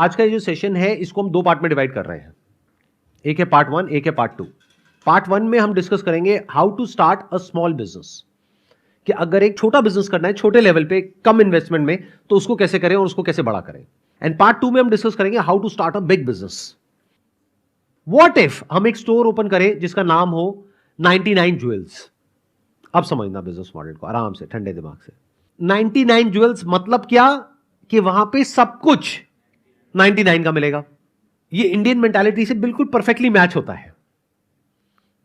आज का ये जो सेशन है इसको हम दो पार्ट में डिवाइड कर रहे हैं। एक है पार्ट 1, एक है पार्ट 2। पार्ट 1 में हम डिस्कस करेंगे how to start a small business, कि अगर एक छोटा बिजनेस करना है छोटे लेवल पे कम इन्वेस्टमेंट में तो उसको कैसे करें और उसको कैसे बड़ा करें। एंड पार्ट 2 में हम डिस्कस करेंगे how to start a big business. What if हम एक स्टोर ओपन करें जिसका नाम हो 99 ज्वेल्स। अब समझना बिजनेस मॉडल को आराम से ठंडे दिमाग से। 99 ज्वेल्स मतलब क्या, कि वहां पे सब कुछ 99 का मिलेगा। ये इंडियन मेंटालिटी से बिल्कुल परफेक्टली मैच होता है।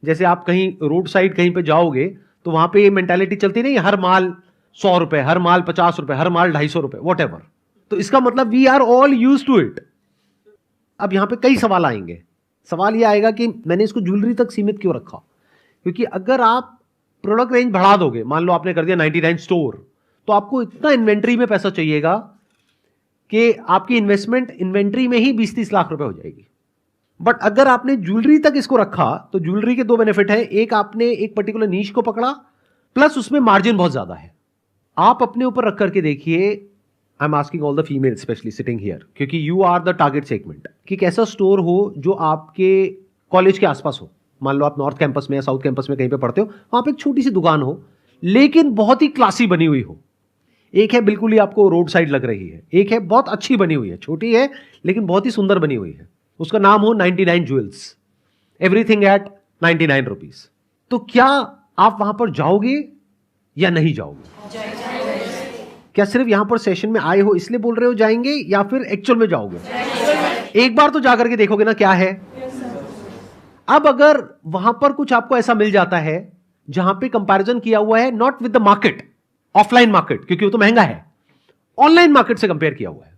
जैसे आप कहीं रोड साइड कहीं पे जाओगे तो वहां पे ये मेंटालिटी चलती नहीं, हर माल 100 रुपए, हर माल 50 रुपए, हर माल 250 रुपए, वॉट एवर। तो इसका मतलब we are all use to it. अब यहां पे कई सवाल आएंगे। सवाल यह आएगा कि मैंने इसको ज्वेलरी तक सीमित क्यों रखा, क्योंकि अगर आप प्रोडक्ट रेंज बढ़ा दोगे, मान लो आपने कर दिया 99 स्टोर, तो आपको इतना इन्वेंट्री में पैसा चाहिएगा कि आपकी इन्वेस्टमेंट इन्वेंट्री में ही 20-30 लाख रुपए हो जाएगी। बट अगर आपने ज्वेलरी तक इसको रखा तो ज्वेलरी के दो बेनिफिट है। एक, आपने एक पर्टिकुलर नीश को पकड़ा, प्लस उसमें मार्जिन बहुत ज्यादा है। आप अपने ऊपर रख करके देखिए, I am asking all the female specially sitting here, क्योंकि you are the target segment, कि एक ऐसा स्टोर हो जो आपके कॉलेज के आसपास हो। मान लो आप नॉर्थ कैंपस में या साउथ कैंपस में कहीं पे पढ़ते हो, वहां पे एक छोटी सी दुकान हो लेकिन बहुत ही क्लासी बनी हुई हो। एक है बिल्कुल ही आपको रोड साइड लग रही है, एक है बहुत अच्छी बनी हुई है, छोटी है लेकिन बहुत ही सुंदर बनी हुई है। उसका नाम हो 99 ज्वेल्स, एवरीथिंग एट 99 रुपीज। तो क्या आप वहां पर जाओगे या नहीं जाओगे? क्या सिर्फ यहां पर सेशन में आए हो इसलिए बोल रहे हो जाएंगे, या फिर एक्चुअल में जाओगे? एक बार तो जाकर के देखोगे ना क्या है। अब अगर वहां पर कुछ आपको ऐसा मिल जाता है जहां पे कंपैरिजन किया हुआ है not with the market, offline market, क्योंकि वो तो महंगा है, ऑनलाइन मार्केट से कंपेयर किया हुआ है,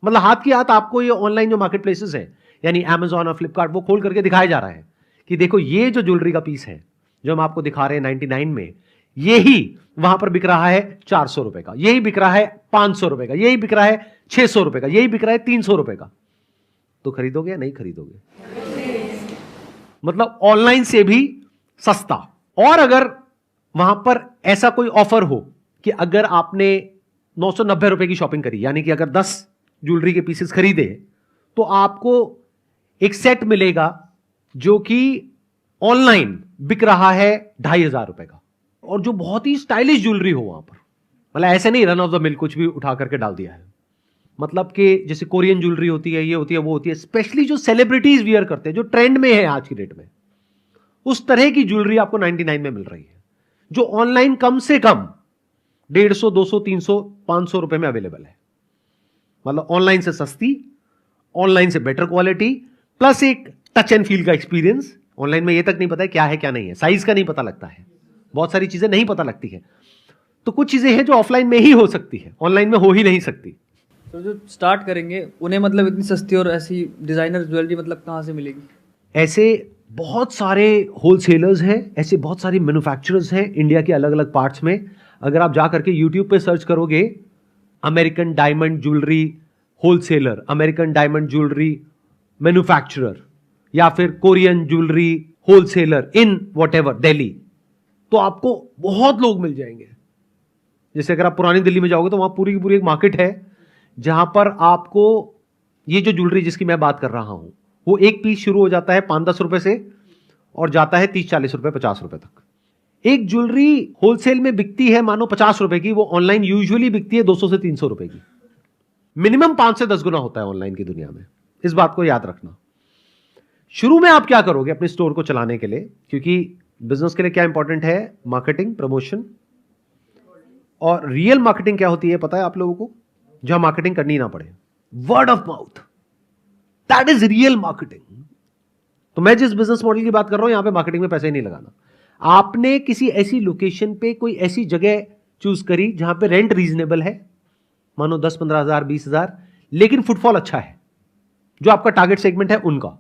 मतलब हाथ की हाथ आपको ये ऑनलाइन जो मार्केट प्लेसेस है यानी Amazon और फ्लिपकार्ट, वो खोल करके दिखाया जा रहा है कि देखो ये जो ज्वेलरी का पीस है जो हम आपको दिखा रहे हैं 99 में, यही वहां पर बिक रहा है 400 रुपए का, यही बिक रहा है 500 रुपए का, यही बिक रहा है 600 रुपए का, यही बिक रहा है 300 रुपए का। तो खरीदोगे या नहीं खरीदोगे? मतलब ऑनलाइन से भी सस्ता। और अगर वहां पर ऐसा कोई ऑफर हो कि अगर आपने 990 रुपए की शॉपिंग करी, यानी कि अगर 10 ज्वेलरी के पीसेस खरीदे तो आपको एक सेट मिलेगा जो कि ऑनलाइन बिक रहा है 2500 रुपए का, और जो बहुत ही स्टाइलिश ज्वेलरी हो वहां पर। मतलब ऐसे नहीं रन ऑफ द मिल कुछ भी उठा करके डाल दिया है, मतलब कि जैसे कोरियन ज्वेलरी होती है, ये होती है, वो होती है, स्पेशली जो सेलिब्रिटीज वियर करते हैं, जो ट्रेंड में है आज की डेट में, उस तरह की ज्वेलरी आपको 99 में मिल रही है, जो ऑनलाइन कम से कम 150, 200, 300, 500 रुपए में अवेलेबल है। मतलब ऑनलाइन से सस्ती, ऑनलाइन से बेटर क्वालिटी, प्लस एक टच एंड फील का एक्सपीरियंस। ऑनलाइन में ये तक नहीं पता है क्या है क्या नहीं है, साइज का नहीं पता लगता है, बहुत सारी चीजें नहीं पता लगती है। तो कुछ चीजें हैं जो ऑफलाइन में ही हो सकती है, ऑनलाइन में हो ही नहीं सकती। तो जो स्टार्ट करेंगे उन्हें मतलब इतनी सस्ती और ऐसी डिजाइनर ज्वेलरी मतलब कहाँ से मिलेगी? ऐसे बहुत सारे होलसेलर्स हैं, ऐसे बहुत सारे मैन्युफैक्चरर्स हैं इंडिया के अलग अलग पार्ट्स में। अगर आप जा करके यूट्यूब पे सर्च करोगे American diamond jewellery wholesaler, American diamond jewellery manufacturer, या फिर Korean jewellery wholesaler in whatever Delhi, तो आपको बहुत लोग मिल जाएंगे। जैसे अगर आप पुरानी दिल्ली में जाओगे तो वहां पूरी की पूरी एक मार्केट है जहां पर आपको ये जो ज्वेलरी जिसकी मैं बात कर रहा हूं, वो एक पीस शुरू हो जाता है 5-10 रुपए से और जाता है 30-40 रुपए, 50 रुपए तक। एक ज्वेलरी होलसेल में बिकती है मानो 50 रुपए की, वो ऑनलाइन यूजुअली बिकती है 200 से 300 रुपए की। मिनिमम 5 से 10 गुना होता है ऑनलाइन की दुनिया में, इस बात को याद रखना। शुरू में आप क्या करोगे अपने स्टोर को चलाने के लिए, क्योंकि बिजनेस के लिए क्या इंपॉर्टेंट है? Marketing, promotion. और रियल मार्केटिंग क्या होती है पता है आप लोगों को? जहां मार्केटिंग करनी ना पड़े, word of mouth, that is real marketing. तो मैं जिस बिजनेस मॉडल की बात कर रहा हूं, यहां पे मार्केटिंग में पैसे ही नहीं लगाना। आपने किसी ऐसी लोकेशन पे कोई ऐसी जगह चूज करी जहां पे रेंट रीजनेबल है, मानो 10-15 हजार, 20,000, लेकिन फुटफॉल अच्छा है, जो आपका टारगेट सेगमेंट है उनका।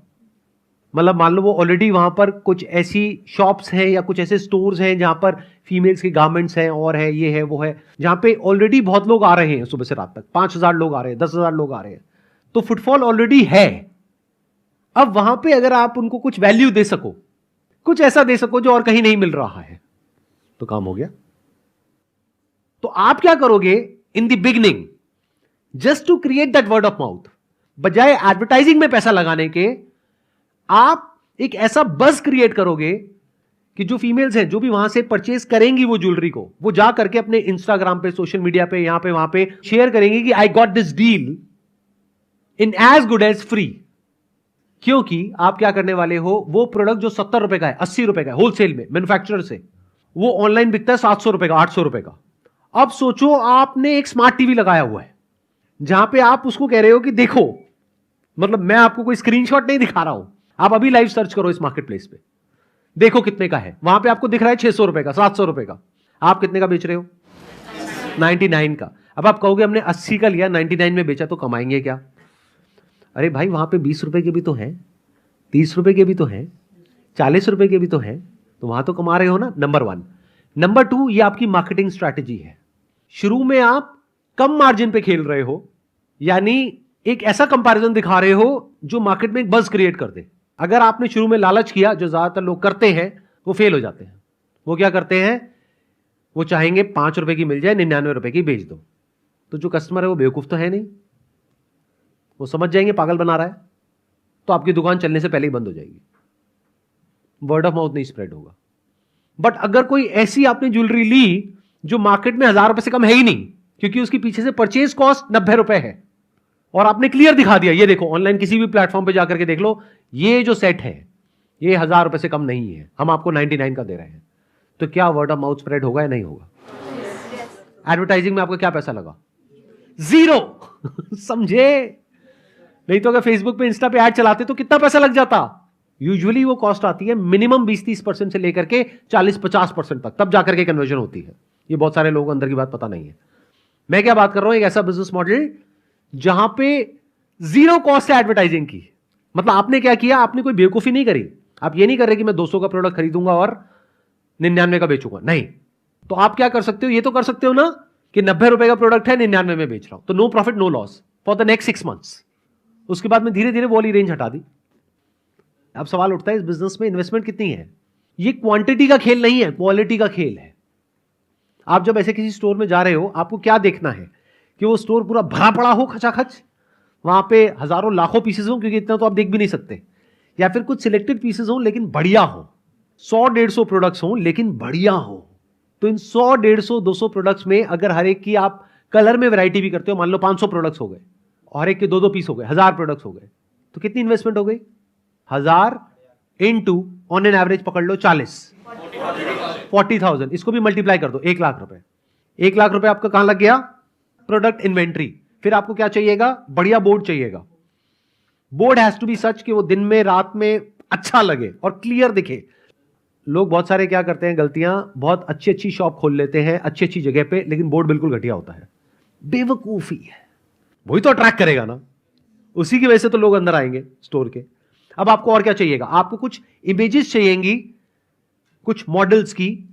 मतलब मान लो वो ऑलरेडी वहां पर कुछ ऐसी शॉप्स हैं या कुछ ऐसे स्टोर्स हैं जहां पर फीमेल्स के गारमेंट्स हैं, और है, ये है, वो है, जहां पे ऑलरेडी बहुत लोग आ रहे हैं सुबह से रात तक, 5,000 लोग आ रहे हैं, 10,000 लोग आ रहे हैं, तो फुटफॉल ऑलरेडी है। अब वहां पे अगर आप उनको कुछ वैल्यू दे सको, कुछ ऐसा दे सको जो और कहीं नहीं मिल रहा है, तो काम हो गया। तो आप क्या करोगे in the beginning, just to create that word of mouth, बजाय एडवर्टाइजिंग में पैसा लगाने के आप एक ऐसा बज़ क्रिएट करोगे कि जो फीमेल्स हैं जो भी वहां से परचेज करेंगी वो ज्वेलरी को, वो जा करके अपने इंस्टाग्राम पे, सोशल मीडिया पे, यहां पे वहां पे शेयर करेंगी कि I got this deal in as good as free. क्योंकि आप क्या करने वाले हो, वो प्रोडक्ट जो 70 रुपए का है, 80 रुपए का है होलसेल में मैन्युफैक्चरर से, वो ऑनलाइन बिकता है 700 रुपए का, 800 रुपए का। अब सोचो आपने एक स्मार्ट टीवी लगाया हुआ है जहां पे आप उसको कह रहे हो कि देखो, मतलब मैं आपको कोई स्क्रीनशॉट नहीं दिखा रहा हूं, आप अभी लाइव सर्च करो इस मार्केट प्लेस पे, देखो कितने का है। वहां पे आपको दिख रहा है 600 रुपए का, 700 रुपए का, आप कितने का बेच रहे हो? 99 का। अब आप कहोगे हमने 80 का लिया, 99 में बेचा, तो कमाएंगे क्या? अरे भाई वहां पे 20 रुपए के भी तो हैं, 30 रुपए के भी तो हैं, 40 रुपए के भी तो हैं, तो वहां तो कमा रहे हो ना। नंबर 1। नंबर 2, ये आपकी मार्केटिंग स्ट्रैटेजी है। शुरू में आप कम मार्जिन पे खेल रहे हो, यानी एक ऐसा कंपैरिजन दिखा रहे हो जो मार्केट में एक बज़ क्रिएट कर दे। अगर आपने शुरू में लालच किया, जो ज्यादातर लोग करते हैं, वो फेल हो जाते हैं। वो क्या करते हैं, वो चाहेंगे 5 रुपए की मिल जाए, 99 रुपए की बेच दो। तो जो कस्टमर है वो बेवकूफ तो है नहीं, वो समझ जाएंगे पागल बना रहा है, तो आपकी दुकान चलने से पहले ही बंद हो जाएगी, वर्ड ऑफ माउथ नहीं स्प्रेड होगा। बट अगर कोई ऐसी आपने ज्वेलरी ली जो मार्केट में 1000 रुपए से कम है ही नहीं, क्योंकि उसके पीछे से परचेज कॉस्ट 90 रुपए है, और आपने क्लियर दिखा दिया, ये देखो ऑनलाइन किसी भी प्लेटफॉर्म पे जाकर के देख लो, ये जो सेट है ये 1000 रुपए से कम नहीं है, हम आपको 99 का दे रहे हैं, तो क्या वर्ड ऑफ माउथ स्प्रेड होगा या नहीं होगा? एडवर्टाइजिंग में आपका क्या पैसा लगा? 0। समझे? नहीं तो अगर फेसबुक पे, इंस्टा पे ऐड चलाते तो कितना पैसा लग जाता? यूजुअली वो कॉस्ट आती है मिनिमम 20-30% से लेकर के 40-50% तक, तब जाकर के कन्वर्जन होती है। ये बहुत सारे लोगों को अंदर की बात पता नहीं है। मैं क्या बात कर रहा हूं, एक ऐसा बिजनेस मॉडल जहां पे 0 कॉस्ट है एडवर्टाइजिंग की। मतलब आपने क्या किया, आपने कोई बेवकूफी नहीं करी। आप ये नहीं कर रहे कि मैं 200 का प्रोडक्ट खरीदूंगा और 99 का बेचूंगा, नहीं। तो आप क्या कर सकते हो, ये तो कर सकते हो ना कि 90 रुपए का प्रोडक्ट है, 99 में बेच रहा हूं, तो no profit no loss for the next 6 months. उसके बाद में धीरे धीरे वो वाली रेंज हटा दी। अब सवाल उठता है इस बिजनेस में इन्वेस्टमेंट कितनी है? ये क्वांटिटी का खेल नहीं है, क्वालिटी का खेल है। आप जब ऐसे किसी स्टोर में जा रहे हो, आपको क्या देखना है कि वो स्टोर पूरा भरा पड़ा हो खचाखच, वहां पे हजारों लाखों पीसेस हो, क्योंकि इतना तो आप देख भी नहीं सकते, या फिर कुछ सिलेक्टेड पीसेस हो लेकिन बढ़िया हो, 100-150 प्रोडक्ट्स हो लेकिन बढ़िया हो। तो इन 100-150-200 प्रोडक्ट्स में अगर हर एक की आप कलर में वैरायटी भी करते हो, मान लो 500 प्रोडक्ट्स हो गए और एक के 2-2 पीस हो गए, 1000 प्रोडक्ट्स हो गए, तो कितनी इन्वेस्टमेंट हो गई? 1000 इंटू ऑन एन एवरेज पकड़ लो 40,000, इसको भी मल्टीप्लाई कर दो, 1 लाख रुपए। 1 लाख रुपए आपका कहां लग गया? Product inventory. फिर आपको क्या चाहिएगा? बढ़िया बोर्ड चाहिएगा। बोर्ड हैज टू बी सच कि वो दिन में रात में अच्छा लगे और क्लियर दिखे। लोग बहुत सारे क्या करते हैं गलतियां, बहुत अच्छी अच्छी शॉप खोल लेते हैं अच्छी अच्छी जगह पे, लेकिन बोर्ड बिल्कुल घटिया होता है। बेवकूफी है, वही तो अट्रैक्ट करेगा ना, उसी की वजह से तो लोग अंदर आएंगे स्टोर के। अब आपको और क्या चाहिएगा? आपको कुछ इमेजेस चाहिएंगी, कुछ मॉडल्स की,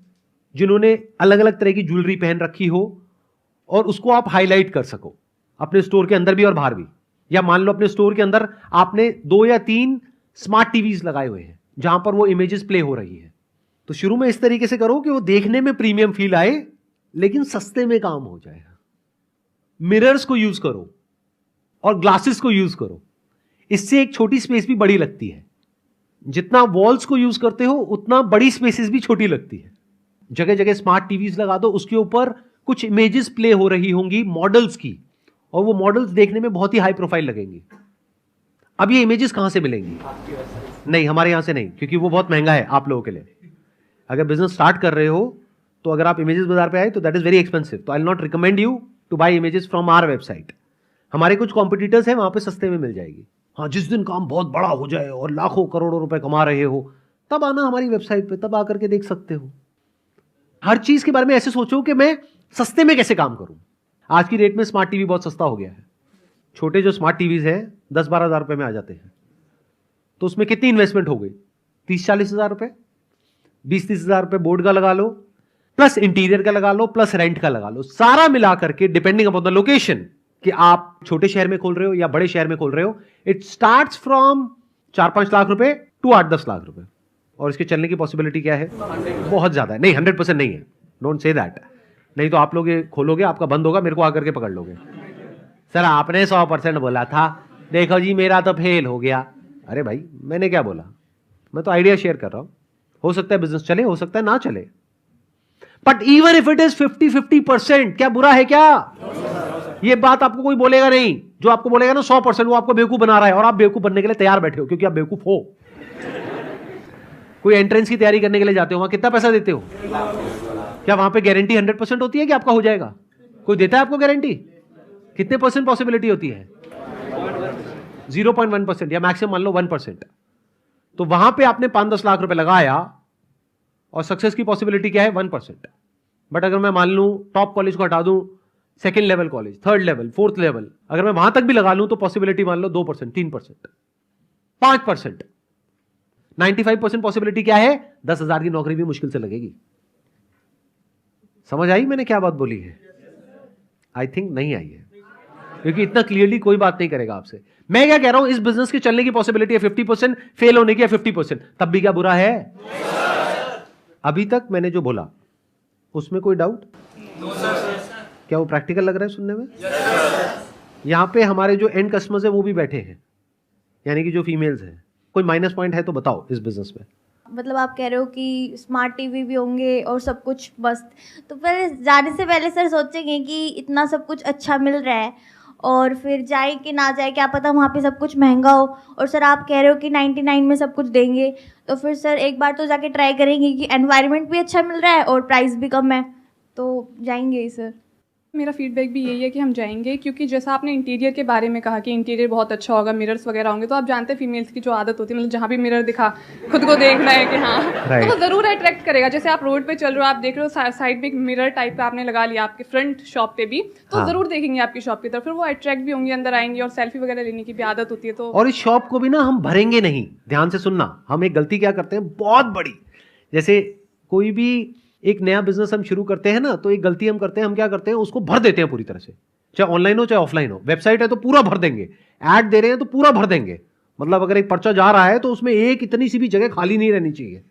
जिन्होंने अलग अलग तरह की ज्वेलरी पहन रखी हो और उसको आप हाईलाइट कर सको अपने स्टोर के अंदर भी और बाहर भी। या मान लो अपने स्टोर के अंदर आपने 2 या 3 स्मार्ट टीवीज लगाए हुए हैं जहां पर वो इमेजेस प्ले हो रही है। तो शुरू में इस तरीके से करो कि वो देखने में प्रीमियम फील आए लेकिन सस्ते में काम हो जाए। मिरर्स को यूज करो और ग्लासेस को यूज करो, इससे एक छोटी स्पेस भी बड़ी लगती है। जितना वॉल्स को यूज करते हो उतना बड़ी स्पेसेस भी छोटी लगती है। जगह जगह स्मार्ट टीवीज लगा दो, उसके ऊपर कुछ इमेजेस प्ले हो रही होंगी मॉडल्स की, और वो मॉडल्स देखने में बहुत ही हाई प्रोफाइल लगेंगी। अब ये इमेजेस कहां से मिलेंगी? नहीं, हमारे यहां से नहीं, क्योंकि वो बहुत महंगा है आप लोगों के लिए। अगर बिजनेस स्टार्ट कर रहे हो तो अगर आप इमेजेस बाजार पे आए तो दैट इज वेरी एक्सपेंसिव, तो I will not recommend you to buy images from our website. हमारे कुछ कॉम्पिटिटर्स हैं, वहां पे सस्ते में मिल जाएगी। हाँ, जिस दिन काम बहुत बड़ा हो जाए और लाखों करोड़ों रुपए कमा रहे हो, तब आना हमारी वेबसाइट पे, तब आकर के देख सकते हो। हर चीज के बारे में ऐसे सोचो कि मैं सस्ते में कैसे काम करूं। आज की डेट में स्मार्ट टीवी बहुत सस्ता हो गया है। छोटे जो स्मार्ट टीवीज हैं 10-12 हज़ार रुपए में आ जाते हैं। तो उसमें कितनी इन्वेस्टमेंट हो गई? 30-40 हज़ार रुपए, 20-30 हज़ार रुपए बोर्ड का लगा लो, प्लस इंटीरियर का लगा लो, प्लस रेंट का लगा लो, सारा मिला करके डिपेंडिंग अपॉन द लोकेशन कि आप छोटे शहर में खोल रहे हो या बड़े शहर में खोल रहे हो, इट स्टार्ट्स फ्रॉम 4-5 लाख रुपए टू 8-10 लाख रुपए। और इसके चलने की पॉसिबिलिटी क्या है? बहुत ज्यादा है। नहीं, 100% नहीं है, डोंट से दैट। नहीं तो आप लोग ये खोलोगे, आपका बंद होगा, मेरे को आकर के पकड़ लोगे, सर आपने 100% बोला था, देखो जी मेरा तो फेल हो गया। अरे भाई मैंने क्या बोला, मैं तो आइडिया शेयर कर रहा हूं। हो सकता है बिजनेस चले, हो सकता है ना चले, but even if it is 50-50%, क्या बुरा है क्या? ये बात आपको कोई बोलेगा नहीं। जो आपको बोलेगा ना 100%, वो आपको बेवकूफ बना रहा है, और आप बेवकूफ बनने के लिए तैयार बैठे हो, क्योंकि आप बेवकूफ हो। कोई एंट्रेंस की तैयारी करने के लिए जाते हो, वहां कितना पैसा देते हो? क्या वहां पे गारंटी 100% होती है कि आपका हो जाएगा? कोई देता है आपको गारंटी? कितने परसेंट पॉसिबिलिटी होती है? 0.1% या मैक्सिमम मान लो 1%। तो वहां पे आपने 5-10 लाख रुपए लगाया और सक्सेस की पॉसिबिलिटी क्या है? 1%। बट अगर मैं मान लूं टॉप कॉलेज को हटा दूं, second level college, third level, fourth level, अगर मैं वहां तक भी लगा लूं तो पॉसिबिलिटी मान लो 2%, 3%, 5%। 95% पॉसिबिलिटी क्या है? 10,000 की नौकरी भी मुश्किल से लगेगी। समझ आई मैंने क्या बात बोली है? आई थिंक नहीं आई है, क्योंकि इतना क्लियरली कोई बात नहीं करेगा आपसे। मैं क्या कह रहा हूं, इस बिजनेस के चलने की पॉसिबिलिटी है 50%, फेल होने की है 50%, तब भी क्या बुरा है? अभी तक मैंने जो बोला उसमें कोई डाउट? क्या वो प्रैक्टिकल लग रहा है सुनने में? यहां पे हमारे जो एंड कस्टमर्स है वो भी बैठे हैं, यानी कि जो फीमेल्स हैं। कोई माइनस पॉइंट है तो बताओ इस बिजनेस में। मतलब आप कह रहे हो कि स्मार्ट टीवी भी होंगे और सब कुछ मस्त, तो फिर जाने से पहले सर सोचेंगे कि इतना सब कुछ अच्छा मिल रहा है, और फिर जाए कि ना जाए, क्या पता वहाँ पे सब कुछ महंगा हो, और सर आप कह रहे हो कि 99 में सब कुछ देंगे, तो फिर सर एक बार तो जाके ट्राई करेंगे कि एनवायरनमेंट भी अच्छा मिल रहा है और प्राइस भी कम है, तो जाएंगे ही सर। मेरा फीडबैक भी यही है कि हम जाएंगे, क्योंकि जैसा आपने इंटीरियर के बारे में कहा कि इंटीरियर बहुत अच्छा होगा, मिरर्स वगैरह होंगे, तो आप जानते हैं फीमेल्स की जो आदत होती है, मतलब जहाँ भी मिरर दिखा खुद को देखना है कि हाँ, तो वो ज़रूर अट्रैक्ट करेगा। जैसे आप रोड पे चल रहे हो, आप देख रहे हो साइड में एक मिरर टाइप का आपने लगा लिया आपके फ्रंट शॉप पे भी, तो ज़रूर देखेंगे आपकी शॉप की तरफ, फिर वो अट्रैक्ट भी होंगे, अंदर आएंगे, और सेल्फी वगैरह लेने की भी आदत होती है। तो और इस शॉप को भी ना हम भरेंगे नहीं। ध्यान से सुनना, हम एक गलती क्या करते हैं बहुत बड़ी, जैसे कोई भी एक नया बिजनेस हम शुरू करते हैं ना, तो एक गलती हम करते हैं, हम क्या करते हैं, उसको भर देते हैं पूरी तरह से, चाहे ऑनलाइन हो चाहे ऑफलाइन हो। वेबसाइट है तो पूरा भर देंगे, ऐड दे रहे हैं तो पूरा भर देंगे। मतलब अगर एक पर्चा जा रहा है तो उसमें एक इतनी सी भी जगह खाली नहीं रहनी चाहिए।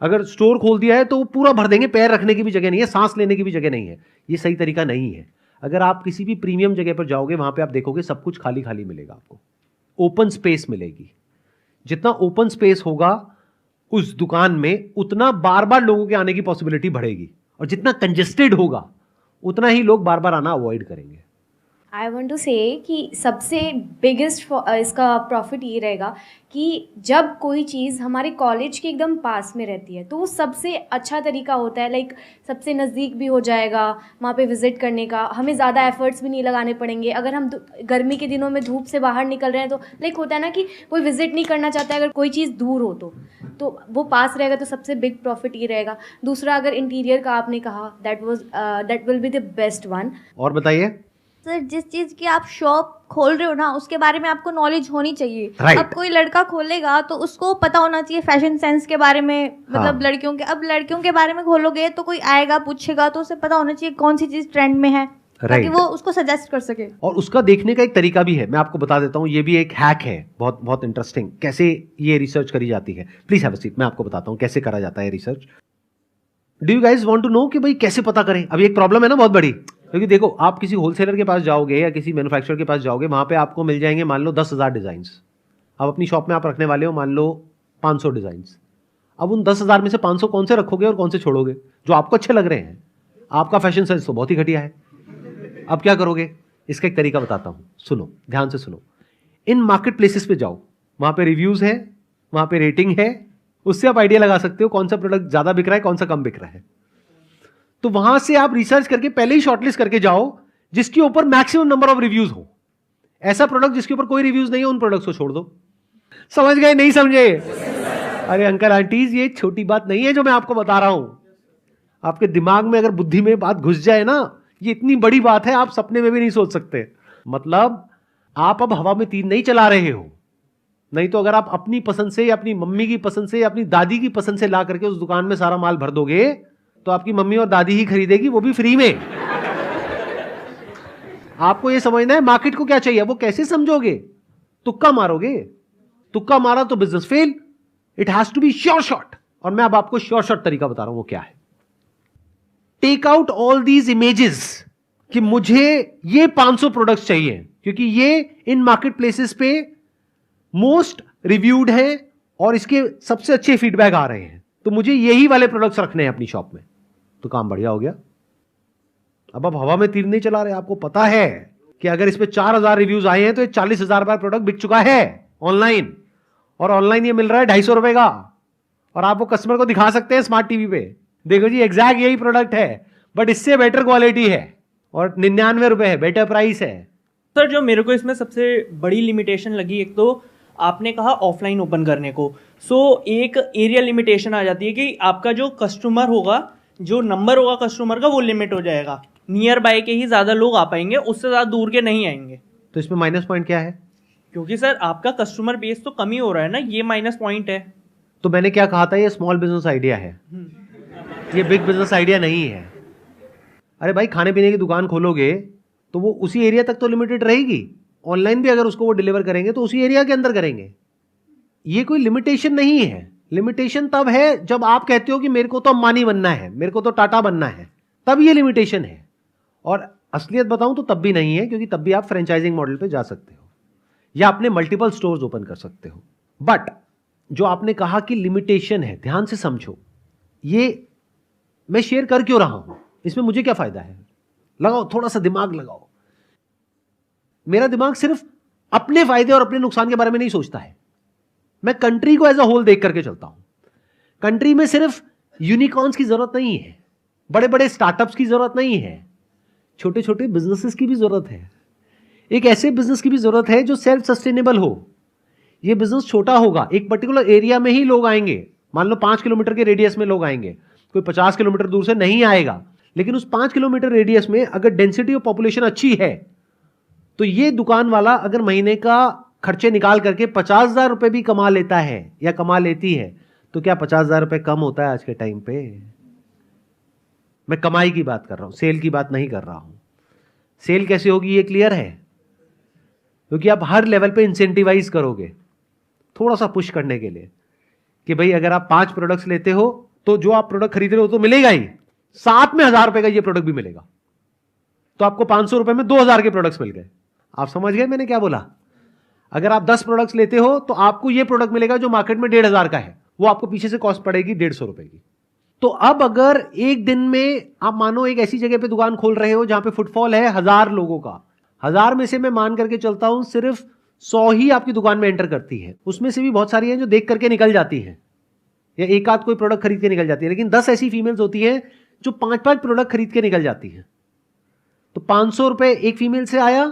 अगर स्टोर खोल दिया है तो पूरा भर देंगे, पैर रखने की भी जगह नहीं है, सांस लेने की भी जगह नहीं है। ये सही तरीका नहीं है। अगर आप किसी भी प्रीमियम जगह पर जाओगे, वहां पर आप देखोगे सब कुछ खाली खाली मिलेगा, आपको ओपन स्पेस मिलेगी। जितना ओपन स्पेस होगा उस दुकान में, उतना बार बार लोगों के आने की पॉसिबिलिटी बढ़ेगी, और जितना कंजेस्टेड होगा उतना ही लोग बार बार आना अवॉइड करेंगे। आई वॉन्ट टू से कि सबसे बिगेस्ट इसका प्रॉफिट ये रहेगा कि जब कोई चीज़ हमारे कॉलेज के एकदम पास में रहती है तो वो सबसे अच्छा तरीका होता है, लाइक सबसे नज़दीक भी हो जाएगा वहाँ पे विज़िट करने का, हमें ज़्यादा एफर्ट्स भी नहीं लगाने पड़ेंगे। अगर हम गर्मी के दिनों में धूप से बाहर निकल रहे हैं तो लाइक होता है ना कि कोई विज़िट नहीं करना चाहता है, अगर कोई चीज़ दूर हो तो वो पास रहेगा, तो सबसे बिग प्रॉफिट ये रहेगा। दूसरा, अगर इंटीरियर का आपने कहा, that will be the best one. और बताइए सर, जिस चीज की आप शॉप खोल रहे हो ना, उसके बारे में आपको नॉलेज होनी चाहिए। Right. अब कोई लड़का खोलेगा तो उसको पता होना चाहिए फैशन सेंस के बारे में, मतलब लड़कियों के, अब लड़कियों के बारे में खोलोगे तो कोई आएगा पूछेगा तो उसे पता होना चाहिए कौन सी चीज ट्रेंड में है, ताकि वो उसको सजेस्ट कर सके। और उसका देखने का एक तरीका भी है, मैं आपको बता देता हूँ। ये भी एक हैक है, बहुत बहुत इंटरेस्टिंग, कैसे ये रिसर्च करी जाती है। प्लीज हैव अ सीट, मैं आपको बताता हूँ कैसे करा जाता है research. Do you guys want to know कि भाई कैसे पता करें? अभी एक प्रॉब्लम है ना बहुत बड़ी, क्योंकि देखो आप किसी होलसेलर के पास जाओगे या किसी मैन्युफैक्चरर के पास जाओगे, वहां पे आपको मिल जाएंगे मान लो 10,000 डिजाइंस। अब अपनी शॉप में आप रखने वाले हो मान लो 500 डिजाइंस। अब उन 10,000 में से 500 कौन से रखोगे और कौन से छोड़ोगे? जो आपको अच्छे लग रहे हैं। आपका फैशन सेंस तो बहुत ही घटिया है। अब क्या करोगे? इसका एक तरीका बताता हूं, सुनो ध्यान से सुनो। इन मार्केट प्लेसेस पे जाओ, वहां पे रिव्यूज है, वहां पे रेटिंग है, उससे आप आइडिया लगा सकते हो कौन सा प्रोडक्ट ज्यादा बिक रहा है, कौन सा कम बिक रहा है। तो वहां से आप रिसर्च करके पहले ही शॉर्टलिस्ट करके जाओ जिसके ऊपर मैक्सिमम नंबर ऑफ रिव्यूज हो। ऐसा प्रोडक्ट जिसके ऊपर कोई रिव्यूज नहीं हो, उन प्रोडक्ट्स को छोड़ दो। समझ गए? नहीं समझे? अरे अंकल आंटीज, ये छोटी बात नहीं है जो मैं आपको बता रहा हूं। आपके दिमाग में अगर बुद्धि में बात घुस जाए ना, ये इतनी बड़ी बात है, आप सपने में भी नहीं सोच सकते। मतलब आप अब हवा में तीर नहीं चला रहे हो। नहीं तो अगर आप अपनी पसंद से या अपनी मम्मी की पसंद से या अपनी दादी की पसंद से ला करके उस दुकान में सारा माल भर दोगे, तो आपकी मम्मी और दादी ही खरीदेगी, वो भी फ्री में। आपको ये समझना है मार्केट को क्या चाहिए। वो कैसे समझोगे? तुक्का मारोगे। तुक्का मारा तो business fail. It has to be sure shot. और मैं अब आपको श्योर शॉट तरीका बता रहा हूं, वो क्या है। Take out all these images कि मुझे ये 500 प्रोडक्ट्स चाहिए क्योंकि ये इन मार्केट प्लेसेस पे मोस्ट रिव्यूड है और इसके सबसे अच्छे फीडबैक आ रहे हैं, तो मुझे यही वाले प्रोडक्ट्स रखने हैं अपनी शॉप में, तो काम बढ़िया हो गया। अब आप हवा में तीर नहीं चला रहे, आपको पता है कि अगर इस पे 4000 रिव्यूज आए हैं तो ये 40,000 बार प्रोडक्ट बिक चुका है ऑनलाइन, और ऑनलाइन ये मिल रहा है 250 रुपए का, और आप वो कस्टमर को दिखा सकते हैं स्मार्ट टीवी पे, देखो जी एग्जैक्ट यही प्रोडक्ट है बट इससे बेटर क्वालिटी है और 99 रुपए है, बेटर प्राइस है। सर जो मेरे को इसमें सबसे बड़ी लिमिटेशन लगी, एक तो आपने कहा ऑफलाइन ओपन करने को, सो एक एरिया लिमिटेशन आ जाती है कि आपका जो कस्टमर होगा, जो नंबर होगा कस्टमर का वो लिमिट हो जाएगा, नियर बाय के ही ज़्यादा लोग आ पाएंगे, उससे ज़्यादा दूर के नहीं आएंगे। तो इसमें माइनस पॉइंट क्या है? क्योंकि सर आपका कस्टमर बेस तो कम ही हो रहा है ना, ये माइनस पॉइंट है। तो मैंने क्या कहा था, ये स्मॉल बिजनेस आइडिया है, ये बिग बिजनेस आइडिया नहीं है। अरे भाई खाने पीने की दुकान खोलोगे तो वो उसी एरिया तक तो लिमिटेड रहेगी, ऑनलाइन भी अगर उसको वो डिलीवर करेंगे तो उसी एरिया के अंदर करेंगे, ये कोई लिमिटेशन नहीं है। लिमिटेशन तब है जब आप कहते हो कि मेरे को तो अंबानी बनना है, मेरे को तो टाटा बनना है, तब ये लिमिटेशन है। और असलियत बताऊं तो तब भी नहीं है, क्योंकि तब भी आप फ्रेंचाइजिंग मॉडल पे जा सकते हो या अपने मल्टीपल स्टोर्स ओपन कर सकते हो। बट जो आपने कहा कि लिमिटेशन है, ध्यान से समझो, ये मैं शेयर कर क्यों रहा हूं, इसमें मुझे क्या फायदा है? लगाओ थोड़ा सा दिमाग लगाओ। मेरा दिमाग सिर्फ अपने फायदे और अपने नुकसान के बारे में नहीं सोचता है, मैं कंट्री को एज अ होल देख करके चलता हूं। कंट्री में सिर्फ यूनिकॉर्न्स की जरूरत नहीं है, बड़े बड़े स्टार्टअप्स की जरूरत नहीं है, छोटे छोटे बिजनेसेस की भी जरूरत है। एक ऐसे बिजनेस की भी जरूरत है जो सेल्फ सस्टेनेबल हो। ये बिजनेस छोटा होगा, एक पर्टिकुलर एरिया में ही लोग आएंगे, मान लो 5 किलोमीटर के रेडियस में लोग आएंगे, कोई 50 किलोमीटर दूर से नहीं आएगा, लेकिन उस 5 किलोमीटर रेडियस में अगर डेंसिटी ऑफ पॉपुलेशन अच्छी है तो ये दुकान वाला अगर महीने का खर्चे निकाल करके 50,000 रुपए भी कमा लेता है या कमा लेती है, तो क्या 50,000 रुपए कम होता है आज के टाइम पे? मैं कमाई की बात कर रहा हूं, सेल की बात नहीं कर रहा हूं। सेल कैसे होगी ये क्लियर है, क्योंकि आप हर लेवल पे इंसेंटिवाइज करोगे थोड़ा सा पुश करने के लिए कि भाई अगर आप 5 प्रोडक्ट्स लेते हो तो जो आप प्रोडक्ट खरीद रहे हो तो मिलेगा ही, साथ में 1000 रुपए का ये प्रोडक्ट भी मिलेगा, तो आपको 500 रुपए में 2000 के प्रोडक्ट्स मिल गए। आप समझ गए मैंने क्या बोला? अगर आप 10 प्रोडक्ट्स लेते हो तो आपको ये प्रोडक्ट मिलेगा जो मार्केट में 1500 का है, वो आपको पीछे से कॉस्ट पड़ेगी 150 रुपए की। तो अब अगर एक दिन में आप मानो एक ऐसी जगह पे दुकान खोल रहे हो जहां पे फुटफॉल है 1000 लोगों का, 1000 में से मैं मान करके चलता हूं सिर्फ 100 ही आपकी दुकान में एंटर करती है, उसमें से भी बहुत सारी हैं जो देख करके निकल जाती हैं या एक आध कोई प्रोडक्ट खरीद के निकल जाती है, लेकिन 10 ऐसी फीमेल्स होती हैं जो 5-5 प्रोडक्ट खरीद के निकल जाती हैं। तो 500 रुपए एक फीमेल से आया,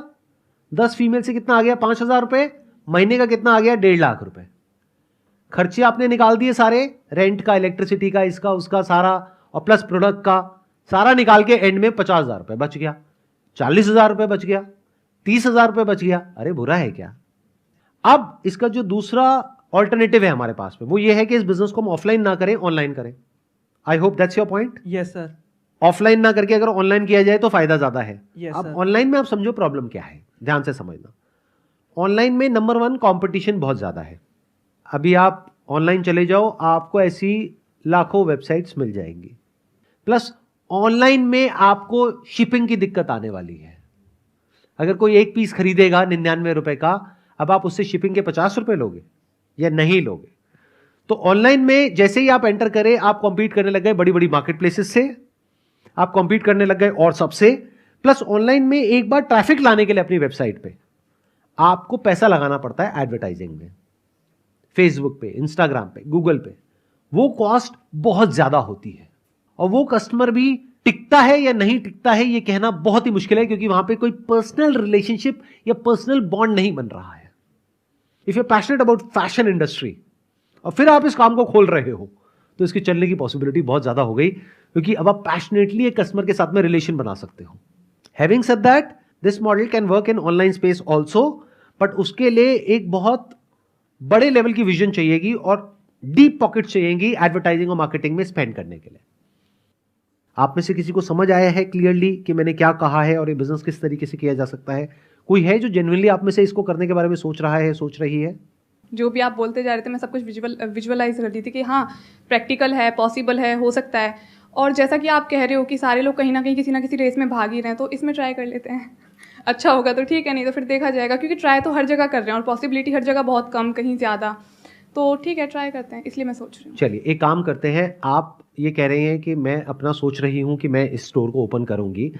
10 फीमेल से कितना आ गया? 5000 रुपए। महीने का कितना आ गया? 1.5 लाख रुपए। खर्चे आपने निकाल दिए सारे, रेंट का, इलेक्ट्रिसिटी का, इसका उसका सारा, और प्लस प्रोडक्ट का सारा निकाल के एंड में 50,000 रुपए बच गया, 40,000 रुपए बच गया, 30,000 रुपए बच गया। अरे बुरा है क्या? अब इसका जो दूसरा ऑल्टरनेटिव है हमारे पास में, वो ये है कि इस बिजनेस को हम ऑफलाइन ना करें, ऑनलाइन करें। I hope that's your point. Yes sir. Offline ना करके अगर ऑनलाइन किया जाए तो फायदा ज्यादा है। Yes, अब sir. ऑनलाइन में आप समझो प्रॉब्लम क्या है, ध्यान से समझना। ऑनलाइन में नंबर 1 कंपटीशन बहुत ज्यादा है। अभी आप ऑनलाइन चले जाओ, आपको ऐसी लाखों वेबसाइट्स मिल जाएंगी, प्लस ऑनलाइन में आपको शिपिंग की दिक्कत आने वाली है। अगर कोई एक पीस खरीदेगा 99 रुपए का, अब आप उससे शिपिंग के 50 रुपए लोगे या नहीं लोगे? तो ऑनलाइन में जैसे ही आप एंटर करें, आप कॉम्पीट करने लग गए बड़ी बड़ी मार्केट प्लेसेस से, आप कॉम्पीट करने लग गए और सबसे, प्लस ऑनलाइन में एक बार ट्रैफिक लाने के लिए अपनी वेबसाइट पे आपको पैसा लगाना पड़ता है एडवर्टाइजिंग में, फेसबुक पे, इंस्टाग्राम पे, गूगल पे। वो कॉस्ट बहुत ज्यादा होती है और वो कस्टमर भी टिकता है या नहीं टिकता है ये कहना बहुत ही मुश्किल है, क्योंकि वहां पे कोई पर्सनल रिलेशनशिप या पर्सनल बॉन्ड नहीं बन रहा है। If you passionate about fashion industry और फिर आप इस काम को खोल रहे हो, तो इसकी चलने की पॉसिबिलिटी बहुत ज्यादा हो गई, क्योंकि अब आप पैशनेटली एक कस्टमर के साथ में रिलेशन बना सकते हो। Having said that, this model can work in online space also, but उसके लिए एक बहुत बड़े लेवल की विजन चाहिएगी और डीप पॉकेट चाहिएगी एडवर्टाइजिंग और मार्केटिंग में स्पेंड करने के लिए। आप में से किसी को समझ आया है क्लियरली कि मैंने क्या कहा है और ये बिजनेस किस तरीके से किया जा सकता है? कोई है जो जेन्युइनली आप में से इसको करने के बारे में सोच रहा है, सोच रही है? जो भी आप बोलते जा रहे थे मैं सब कुछ विजुअलाइज कर रही थी कि हाँ प्रैक्टिकल है, पॉसिबल है, हो सकता है। और जैसा कि आप कह रहे हो कि सारे लोग कहीं ना कहीं किसी ना किसी रेस में भाग ही रहे हैं, तो इसमें ट्राई कर लेते हैं। अच्छा होगा तो ठीक है, नहीं तो फिर देखा जाएगा, क्योंकि ट्राई तो हर जगह कर रहे हैं और पॉसिबिलिटी हर जगह बहुत कम, कहीं ज़्यादा। तो ठीक है, ट्राई करते हैं, इसलिए मैं सोच रही हूँ। चलिए एक काम करते हैं, आप ये कह रहे हैं कि मैं अपना सोच रही हूँ कि मैं इस स्टोर को ओपन करूँगी,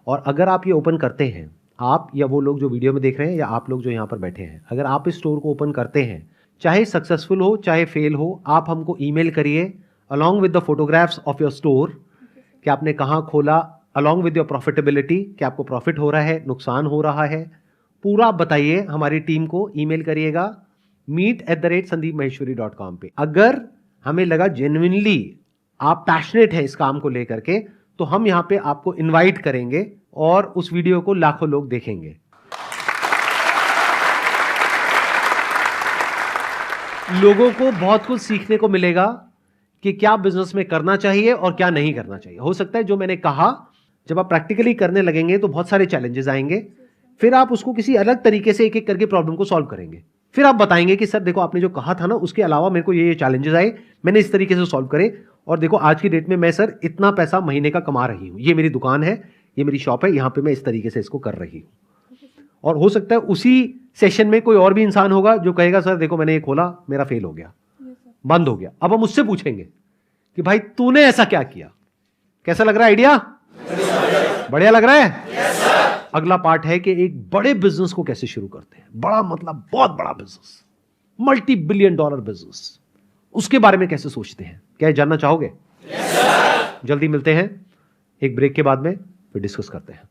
और अगर आप ये ओपन करते हैं, आप या वो लोग जो वीडियो में देख रहे हैं या आप लोग जो यहाँ पर बैठे हैं, अगर आप इस स्टोर को ओपन करते हैं, चाहे सक्सेसफुल हो चाहे फेल हो, आप हमको ईमेल करिए along with the photographs of your store कि आपने कहाँ खोला, अलॉन्ग विद योर प्रॉफिटेबिलिटी कि आपको प्रॉफिट हो रहा है, नुकसान हो रहा है, पूरा बताइए हमारी टीम को, ईमेल करिएगा meet@sandeepmaheshwari.com पे। अगर हमें लगा जेन्युइनली आप पैशनेट हैं इस काम को लेकर के, तो हम यहाँ पे आपको इनवाइट करेंगे और उस वीडियो को लाखों लोग देखेंगे। लोगों को बहुत कुछ सीखने को मिलेगा कि क्या बिजनेस में करना चाहिए और क्या नहीं करना चाहिए। हो सकता है जो मैंने कहा, जब आप प्रैक्टिकली करने लगेंगे तो बहुत सारे चैलेंजेस आएंगे, फिर आप उसको किसी अलग तरीके से एक एक करके प्रॉब्लम को सॉल्व करेंगे। फिर आप बताएंगे कि सर देखो आपने जो कहा था ना, उसके अलावा मेरे को ये चैलेंजेस आए, मैंने इस तरीके से सॉल्व करे, और देखो आज की डेट में मैं सर इतना पैसा महीने का कमा रही हूँ, ये मेरी दुकान है, ये मेरी शॉप है, यहाँ पे मैं इस तरीके से इसको कर रही हूँ। और हो सकता है उसी सेशन में कोई और भी इंसान होगा जो कहेगा सर देखो मैंने ये खोला, मेरा फेल हो गया, बंद हो गया। अब हम उससे पूछेंगे कि भाई तूने ऐसा क्या किया, कैसा लग रहा है आइडिया? बढ़िया लग रहा है? अगला पार्ट है कि एक बड़े बिजनेस को कैसे शुरू करते हैं, बड़ा मतलब बहुत बड़ा बिजनेस, $multi-billion बिजनेस, उसके बारे में कैसे सोचते हैं, क्या जानना चाहोगे? जल्दी मिलते हैं एक ब्रेक के बाद में, फिर डिस्कस करते हैं।